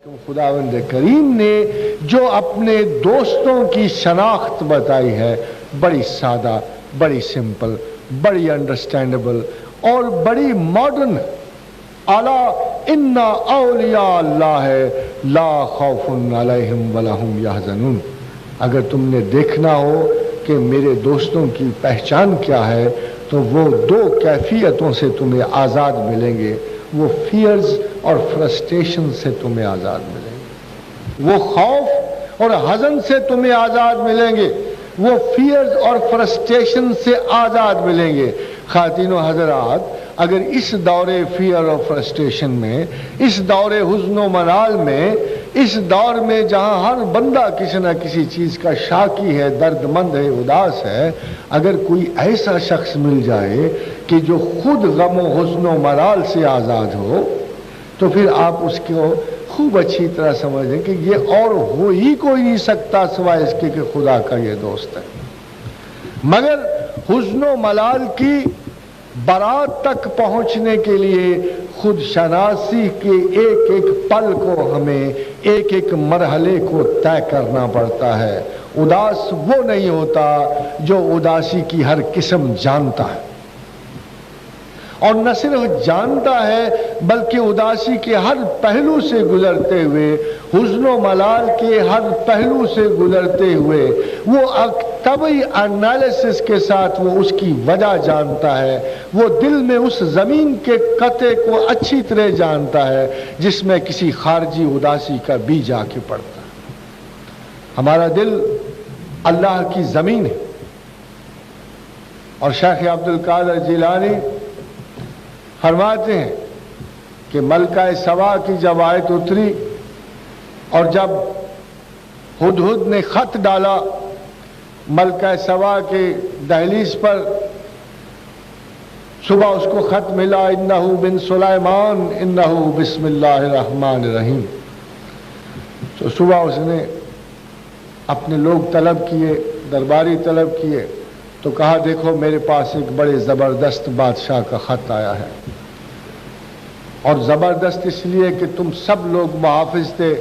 خداوند کریم نے جو اپنے دوستوں کی شناخت بتائی ہے بڑی سادہ، بڑی سمپل، بڑی انڈرسٹینڈیبل اور بڑی ماڈرن. الا ان اولیاء اللہ لا خوف علیہم ولا هم یحزنون. اگر تم نے دیکھنا ہو کہ میرے دوستوں کی پہچان کیا ہے تو وہ دو کیفیتوں سے تمہیں آزاد ملیں گے. وہ فیئرز اور فرسٹریشن سے تمہیں آزاد ملیں گے. وہ خوف اور حزن سے تمہیں آزاد ملیں گے. وہ فیئرز اور فرسٹریشن سے آزاد ملیں گے. خواتین و حضرات، اگر اس دور فیئر اور فرسٹریشن میں، اس دور حزن و ملال میں، اس دور میں جہاں ہر بندہ کسی نہ کسی چیز کا شاکی ہے، درد مند ہے، اداس ہے، اگر کوئی ایسا شخص مل جائے کہ جو خود غم و حزن و ملال سے آزاد ہو تو پھر آپ اس کو خوب اچھی طرح سمجھ لیں کہ یہ اور ہو ہی کوئی نہیں سکتا سوائے اس کے کہ خدا کا یہ دوست ہے. مگر حزن و ملال کی برات تک پہنچنے کے لیے خود شناسی کے ایک ایک پل کو ہمیں، ایک ایک مرحلے کو طے کرنا پڑتا ہے. اداس وہ نہیں ہوتا جو اداسی کی ہر قسم جانتا ہے، اور نہ صرف جانتا ہے بلکہ اداسی کے ہر پہلو سے گزرتے ہوئے، حزن و ملال کے ہر پہلو سے گزرتے ہوئے وہ طبعی انالیسس کے ساتھ وہ اس کی وجہ جانتا ہے. وہ دل میں اس زمین کے قطعے کو اچھی طرح جانتا ہے جس میں کسی خارجی اداسی کا بیج آ کے پڑتا ہے. ہمارا دل اللہ کی زمین ہے، اور شیخ عبد القادر جیلانی فرماتے ہیں کہ ملکہ سبا کی جب آیت اتری اور جب ہدہد نے خط ڈالا ملکہ سبا کے دہلیز پر، صبح اس کو خط ملا انہ بن سلیمان انہ بسم اللہ الرحمن الرحیم. تو صبح اس نے اپنے لوگ طلب کیے، درباری طلب کیے، تو کہا دیکھو میرے پاس ایک بڑے زبردست بادشاہ کا خط آیا ہے، اور زبردست اس لیے کہ تم سب لوگ محافظ تھے،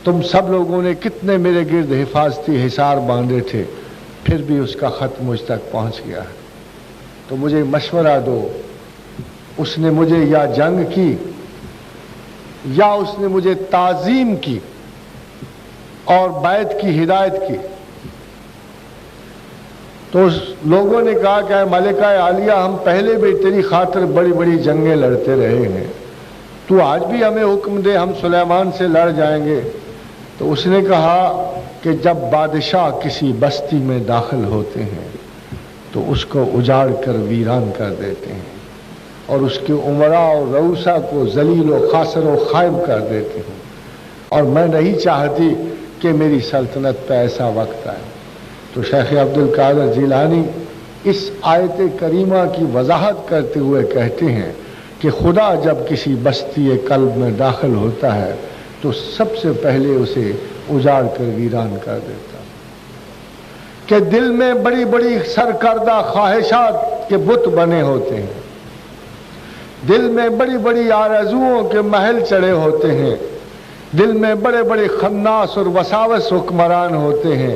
تم سب لوگوں نے کتنے میرے گرد حفاظتی حصار باندھے تھے، پھر بھی اس کا خط مجھ تک پہنچ گیا ہے. تو مجھے مشورہ دو، اس نے مجھے یا جنگ کی یا اس نے مجھے تعظیم کی اور بیعت کی ہدایت کی. تو اس لوگوں نے کہا کہ ملکہ عالیہ ہم پہلے بھی تیری خاطر بڑی بڑی جنگیں لڑتے رہے ہیں، تو آج بھی ہمیں حکم دے ہم سلیمان سے لڑ جائیں گے. تو اس نے کہا کہ جب بادشاہ کسی بستی میں داخل ہوتے ہیں تو اس کو اجاڑ کر ویران کر دیتے ہیں، اور اس کے امراء اور رؤسا کو ذلیل و خاسر و خائب کر دیتے ہیں، اور میں نہیں چاہتی کہ میری سلطنت پہ ایسا وقت آئے. تو شیخ عبد القادر جیلانی اس آیت کریمہ کی وضاحت کرتے ہوئے کہتے ہیں کہ خدا جب کسی بستی قلب میں داخل ہوتا ہے تو سب سے پہلے اسے اجاڑ کر ویران کر دیتا ہے. کہ دل میں بڑی بڑی سرکردہ خواہشات کے بت بنے ہوتے ہیں، دل میں بڑی بڑی آرزوؤں کے محل چڑھے ہوتے ہیں، دل میں بڑے بڑے خناس اور وساوس حکمران ہوتے ہیں.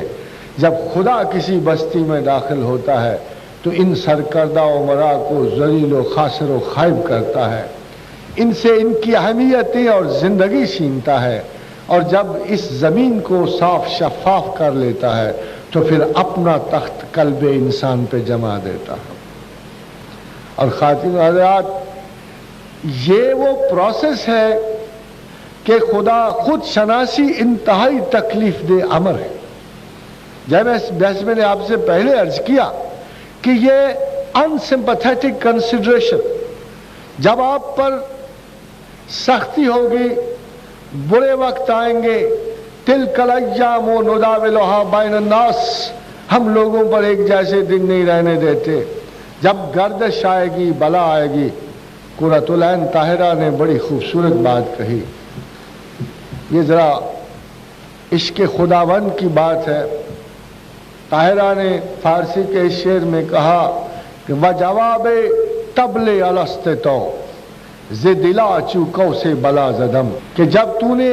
جب خدا کسی بستی میں داخل ہوتا ہے تو ان سرکردہ امراء کو ذلیل و خاسر و خائب کرتا ہے، ان سے ان کی اہمیتیں اور زندگی چھینتا ہے، اور جب اس زمین کو صاف شفاف کر لیتا ہے تو پھر اپنا تخت قلب انسان پہ جما دیتا ہے. اور خواتین و حضرات، یہ وہ پروسیس ہے کہ خدا خود شناسی انتہائی تکلیف دہ امر ہے. جیسے میں نے آپ سے پہلے عرض کیا کہ یہ انسمپیتھیٹک کنسیڈریشن، جب آپ پر سختی ہوگی، برے وقت آئیں گے، تلک الایام نداولھا بین الناس، ہم لوگوں پر ایک جیسے دن نہیں رہنے دیتے. جب گردش آئے گی، بلا آئے گی. قرۃ العین طاہرہ نے بڑی خوبصورت بات کہی، یہ ذرا عشق خداوند کی بات ہے. طاہرہ نے فارسی کے اس شعر میں کہا کہ وجواب طبل الست تو ز دلا چوکو سے بلا زدم، کہ جب تو نے